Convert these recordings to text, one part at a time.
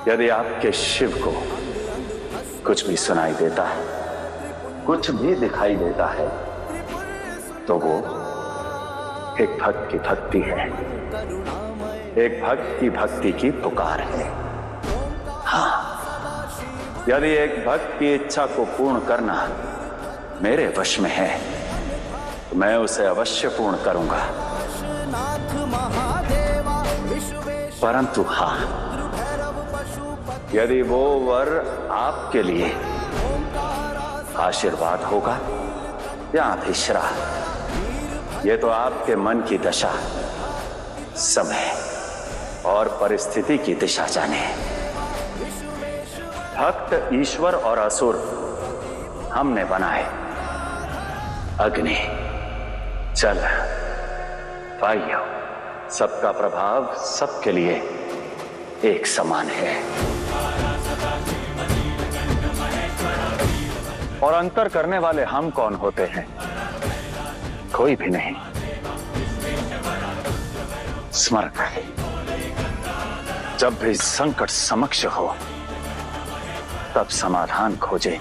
यदि आपके शिव को कुछ भी सुनाई देता है, कुछ भी दिखाई देता है, तो वो एक भक्त की भक्ति है, एक भक्त की भक्ति की पुकार है। हाँ, यदि एक भक्त की इच्छा को पूर्ण करना मेरे वश में है तो मैं उसे अवश्य पूर्ण करूंगा। परंतु हाँ, यदि वो वर आपके लिए आशीर्वाद होगा या अभिश्राप, ये तो आपके मन की दशा, समय और परिस्थिति की दिशा जाने। भक्त ईश्वर और असुर हमने बनाए। अग्नि, जल, वायु, सबका प्रभाव सबके लिए एक समान है और अंतर करने वाले हम कौन होते हैं? कोई भी नहीं। स्मरण रहे, जब भी संकट समक्ष हो तब समाधान खोजे,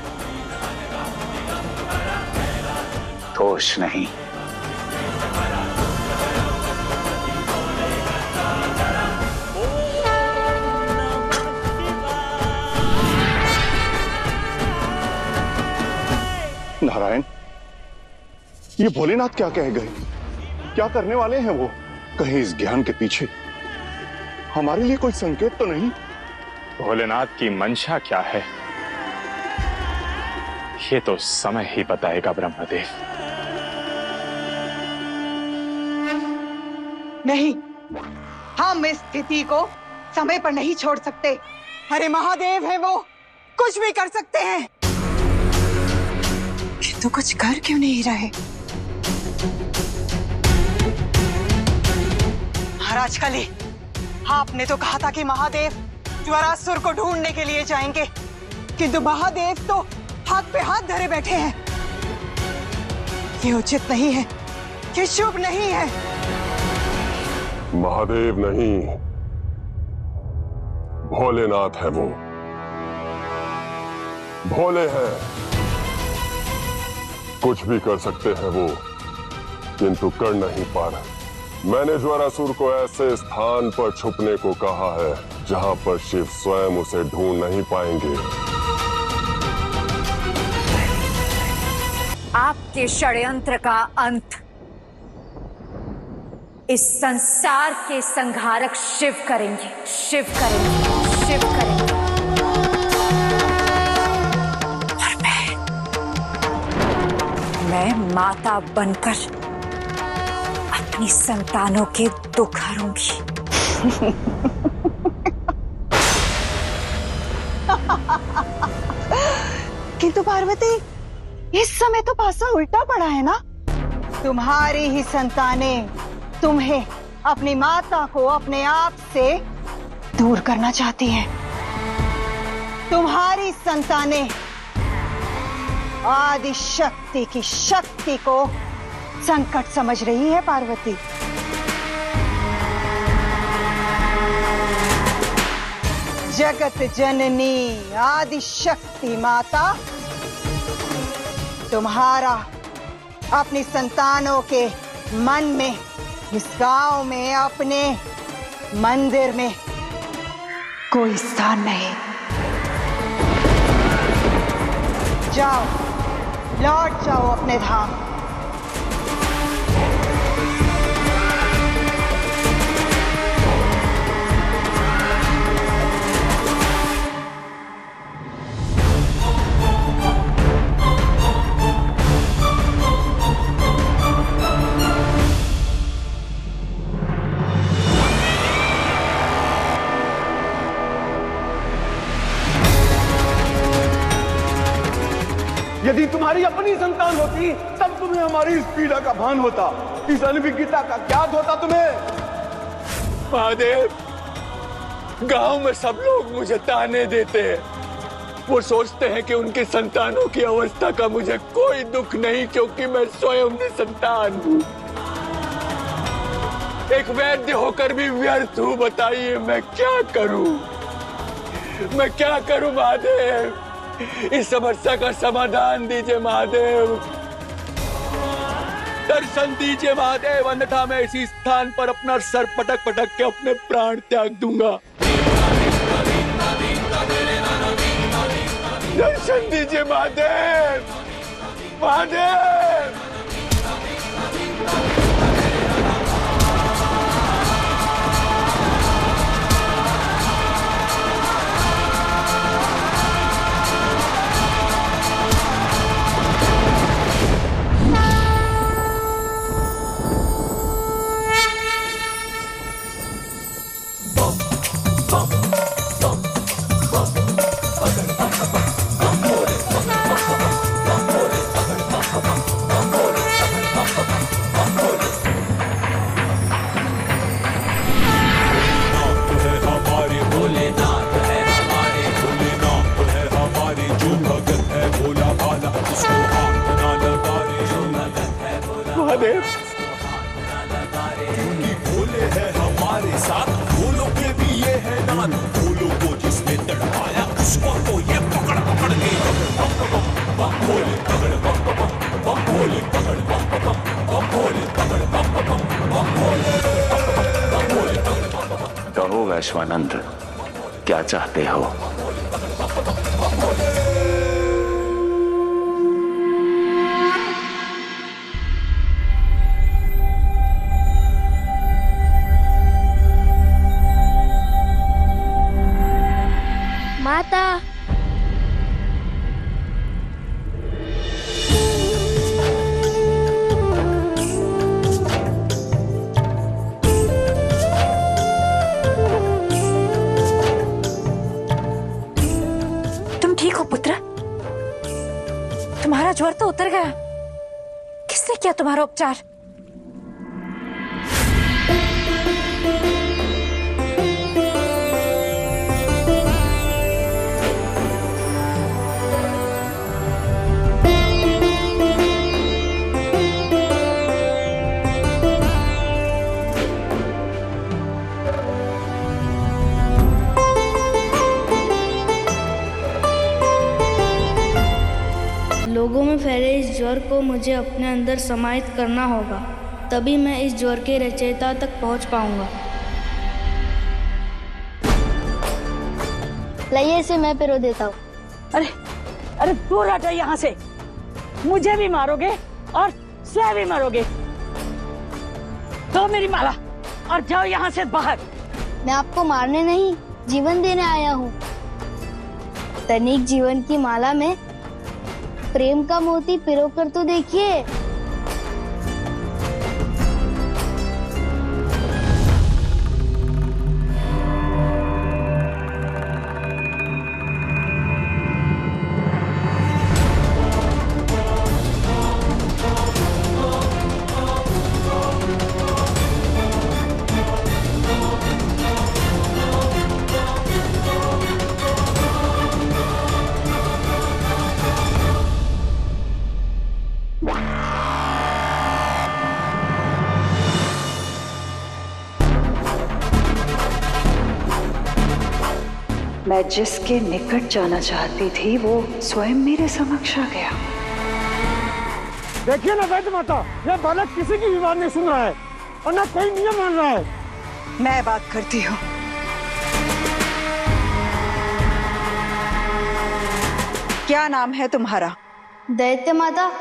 दोष नहीं। नारायण, ये भोलेनाथ क्या कह गए? क्या करने वाले हैं वो? कहीं इस ज्ञान के पीछे हमारे लिए कोई संकेत तो नहीं? भोलेनाथ की मंशा क्या है, ये तो समय ही बताएगा ब्रह्मदेव। नहीं, हम इस स्थिति को समय पर नहीं छोड़ सकते। अरे महादेव है वो, कुछ भी कर सकते हैं। तो कुछ कर क्यों नहीं रहे? महाराज कली, आपने तो कहा था कि महादेव ज्वरासुर को ढूंढने के लिए जाएंगे, किंतु महादेव तो हाथ पे हाथ धरे बैठे हैं। ये उचित नहीं है, ये शुभ नहीं है। महादेव नहीं, भोलेनाथ है वो। भोले हैं, कुछ भी कर सकते हैं वो, किंतु कर नहीं पा रहे। मैंने ज्वरासुर को ऐसे स्थान पर छुपने को कहा है जहां पर शिव स्वयं उसे ढूंढ नहीं पाएंगे। आपके षड्यंत्र का अंत इस संसार के संहारक शिव करेंगे, शिव करेंगे, शिव करेंगे। और मैं माता बनकर अपनी संतानों के दुख हरूंगी। किंतु पार्वती, इस समय तो पासा उल्टा पड़ा है ना। तुम्हारी ही संतानें तुम्हें, अपनी माता को अपने आप से दूर करना चाहती हैं। तुम्हारी संतानें आदि शक्ति की शक्ति को संकट समझ रही है पार्वती। जगत जननी आदि शक्ति माता तुम्हारा अपनी संतानों के मन में, इस गांव में, अपने मंदिर में कोई स्थान नहीं। जाओ, लौट जाओ अपने धाम। यदि तुम्हारी अपनी संतान होती तब तुम्हें हमारी इस पीड़ा का भान होता, इस अनभिज्ञता का ज्ञात होता तुम्हें। महादेव, गांव में सब लोग मुझे ताने देते हैं। वो सोचते हैं कि उनकी संतानों की अवस्था का मुझे कोई दुख नहीं, क्योंकि मैं स्वयं निसंतान हूँ। एक वैद्य होकर भी व्यर्थ हूँ। बताइए मैं क्या करूं, मैं क्या करूं महादेव? इस समस्या का समाधान दीजिए महादेव, दर्शन दीजिए महादेव, अन्यथा मैं इसी स्थान पर अपना सर पटक पटक के अपने प्राण त्याग दूंगा। दर्शन दीजिए महादेव, महादेव। भोले है हमारे साथ, भोलों के भी ये है नाम, भोलों को जिसने तड़पाया उसको तो ये पकड़ पकड़ के भोले पकड़ भोले पकड़ भोले पकड़। कहो वैश्वानंद, क्या चाहते हो? माता, तुम ठीक हो पुत्र? तुम्हारा ज्वर तो उतर गया। किसने किया तुम्हारा उपचार? लोगों में फैले इस ज्वर को मुझे अपने अंदर समाहित करना होगा, तभी मैं इस ज्वर के रचयिता तक पहुंच पाऊंगा। लाइए इसे मैं पिरो देता हूँ। अरे अरे दूर हटो यहाँ से, मुझे भी मारोगे और स्वयं भी मरोगे। दो मेरी माला और जाओ यहाँ से बाहर। मैं आपको मारने नहीं, जीवन देने आया हूँ। तनिक जीवन की माला में प्रेम का मोती पिरो कर तो देखिए। मैं जिसके निकट जाना चाहती थी वो स्वयं मेरे समक्ष आ गया। देखिए ना वैद्य माता, यह बालक किसी की भी बात नहीं सुन रहा है और ना कोई नियम मान रहा है। मैं बात करती हूँ। क्या नाम है तुम्हारा? दैत्य माता,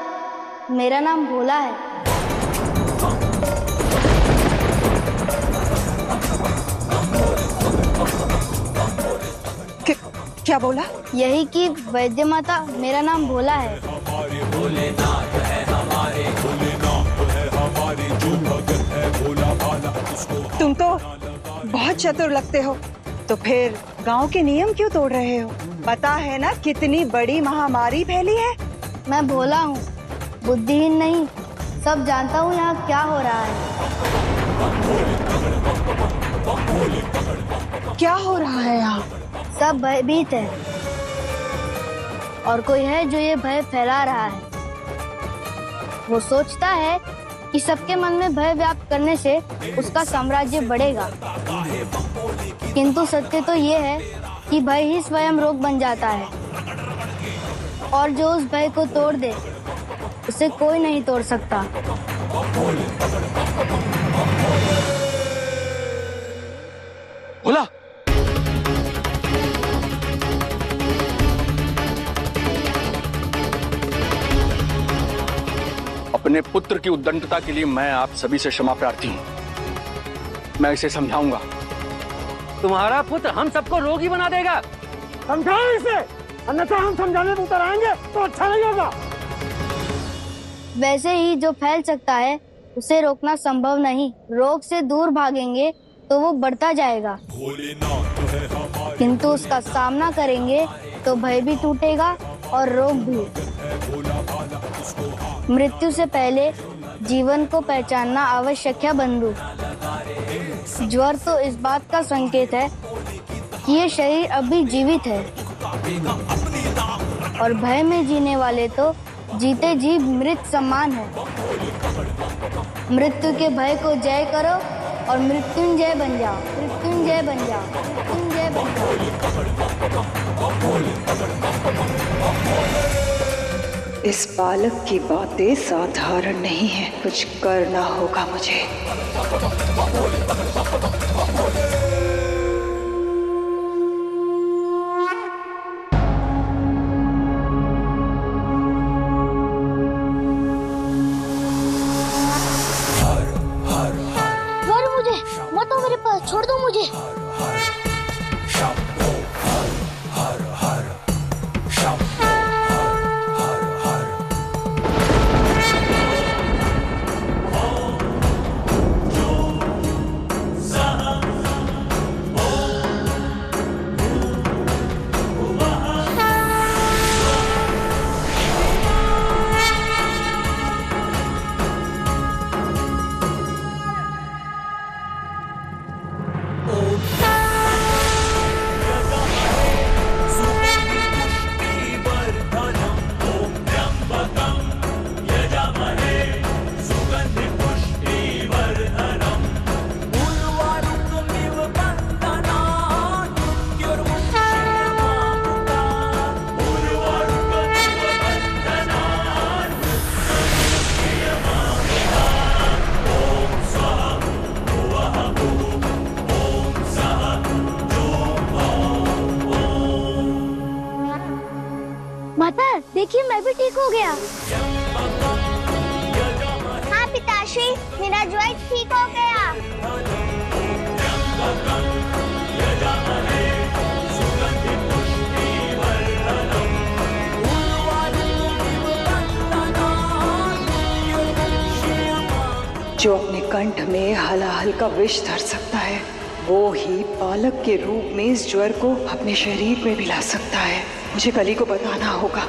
मेरा नाम भोला है। क्या बोला? यही कि वैद्य माता, मेरा नाम भोला है। तुम तो बहुत चतुर लगते हो, तो फिर गांव के नियम क्यों तोड़ रहे हो? पता है ना कितनी बड़ी महामारी फैली है। मैं भोला हूँ, बुद्धिहीन नहीं। सब जानता हूँ यहाँ क्या हो रहा है। क्या हो रहा है यहाँ? सब भयभीत है और कोई है जो ये भय फैला रहा है। वो सोचता है कि सबके मन में भय व्याप्त करने से उसका साम्राज्य बढ़ेगा। किंतु सत्य तो ये है कि भय ही स्वयं रोग बन जाता है, और जो उस भय को तोड़ दे उसे कोई नहीं तोड़ सकता। बोला अपने पुत्र की उद्दंडता के लिए मैं आप सभी से क्षमा प्रार्थी हूं। मैं इसे समझाऊंगा। तुम्हारा पुत्र हम सबको रोगी बना देगा। समझाओ इसे, अन्यथा हम समझाने में उतर आएंगे तो अच्छा नहीं होगा। वैसे ही जो फैल सकता है उसे रोकना संभव नहीं। रोग से दूर भागेंगे तो वो बढ़ता जाएगा, किंतु उसका सामना करेंगे तो भय भी टूटेगा और रोग भी। मृत्यु से पहले जीवन को पहचानना आवश्यक है बंधु। ज्वर तो इस बात का संकेत है कि ये शरीर अभी जीवित है, और भय में जीने वाले तो जीते जी मृत समान है। मृत्यु के भय को जय करो और मृत्युंजय बन जाओ, मृत्युंजय बन जाओ, मृत्युंजय बन जाओ। इस बालक की बातें साधारण नहीं है, कुछ करना होगा मुझे। मत आओ मेरे पास, छोड़ दो मुझे। माता देखिए, मैं भी ठीक हो गया। हाँ पिताश्री, मेरा ज्वर ठीक हो गया। जो अपने कंठ में हलाहल का विष धर सकता है, वो ही बालक के रूप में इस ज्वर को अपने शरीर में मिला सकता है। मुझे कली को बताना होगा।